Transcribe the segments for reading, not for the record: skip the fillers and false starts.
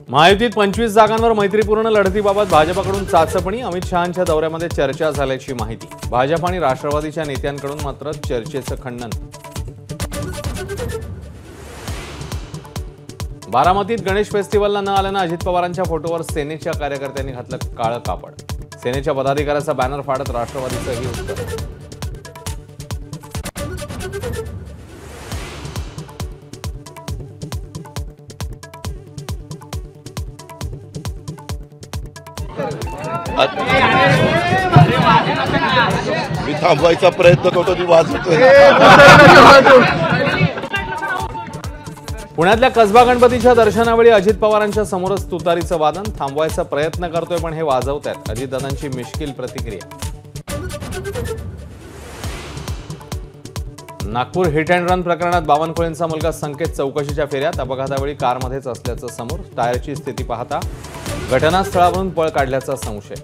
महायुतीत 25 जागांवर मैत्रीपूर्ण लढतीबाबत भाजपकडून चाचपणी, अमित शहांच्या दौऱ्यामध्ये चर्चा झाल्याची माहिती। भाजप आणि राष्ट्रवादीच्या नेत्यांकडून मात्र चर्चेचं खंडन। बारामतीत गणेश फेस्टिवलला न आल्यानं अजित पवारांच्या फोटोवर सेनेच्या कार्यकर्त्यांनी घातलं काळं कापड। सेनेच्या पदाधिकाऱ्याचा बॅनर फाडत राष्ट्रवादीचंही उत्तर। मी थांबवायचा प्रयत्न करतो, ती वाजवतोय। पुण्यातल्या कसबा गणपतीच्या दर्शनावेळी अजित पवारांच्या समोरच तुतारीचं वादन। थांबवायचा प्रयत्न करतोय पण हे वाजवतायत। अजितदादांची मिश्किल प्रतिक्रिया। नागपूर हिट अँड रन प्रकरणात बावनकुळेंचा मुलगा संकेत चौकशीच्या फेऱ्यात। अपघातावेळी कारमध्येच असल्याचं समोर। टायरची स्थिती पाहता घटनास्थळावरून पळ काढल्याचा संशय।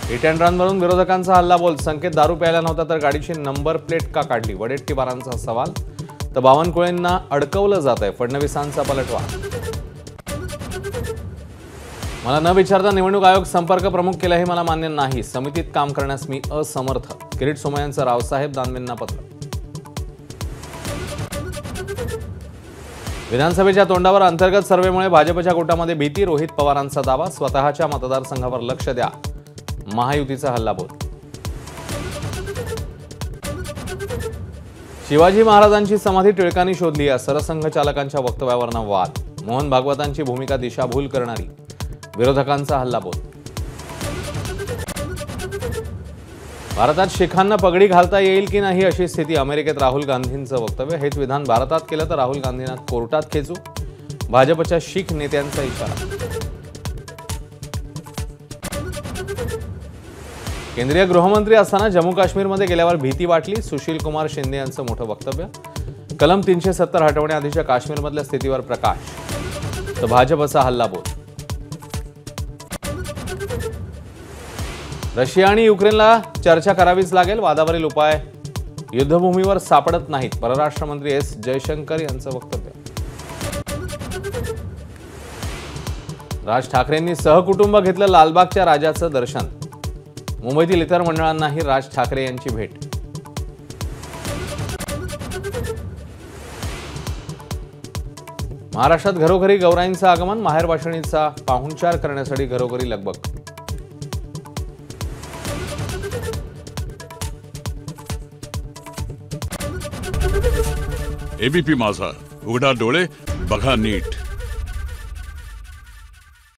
हिट अँड रनवरून विरोधकांचा हल्लाबोल। संकेत दारू प्यायला नव्हता तर गाडीची नंबर प्लेट का काढली, वडेट्टीवारांचा सवाल। तर बावनकुळेंना अडकवलं जात आहे, फडणवीसांचा पलटवार। मला न विचारता निवडणूक आयोग संपर्क प्रमुख केला हे मला मान्य नाही। समितीत काम करण्यास मी असमर्थ। किरीट सोमय्यांचं रावसाहेब दानवेंना पत्र। विधानसभेच्या तोंडावर अंतर्गत सर्व्हेमुळे भाजपच्या गोटामध्ये भीती। रोहित पवारांचा दावा। स्वतःच्या मतदारसंघावर लक्ष द्या, महायुतीचा हल्लाबोल। शिवाजी महाराजांची समाधी टिळकांनी शोधली या सरसंघचालकांच्या वक्तव्यावरनं वाद। मोहन भागवतांची भूमिका दिशाभूल करणारी, विरोधकांचा हल्लाबोल। भारतात शीखांना पगडी घालता येईल की नाही अशी स्थिती। अमेरिकेत राहुल गांधींचं वक्तव्य। हेच विधान भारतात केलं तर राहुल गांधींना कोर्टात खेचू, भाजपच्या शीख नेत्यांचा इशारा। केंद्रीय गृहमंत्री असताना जम्मू काश्मीरमध्ये गेल्यावर भीती वाटली। सुशील कुमार शिंदे यांचं मोठं वक्तव्य। कलम 370 हटवण्याआधीच्या काश्मीरमधल्या स्थितीवर प्रकाश। तर भाजपचा हल्लाबोल। रशिया आणि युक्रेनला चर्चा करावीच लागेल, वादावरील उपाय युद्धभूमीवर सापडत नाहीत। परराष्ट्र मंत्री एस जयशंकर यांचं वक्तव्य। राज ठाकरेंनी सहकुटुंब घेतलं लालबागच्या राजाचं दर्शन। मुंबईतील इतर मंडळांनाही राज ठाकरे यांची भेट। महाराष्ट्रात घरोघरी गौराईंचं आगमन। माहेरवाशिणीचा पाहुणचार करण्यासाठी घरोघरी लगबग। एबीपी माझा, उघडा डोळे बघा नीट।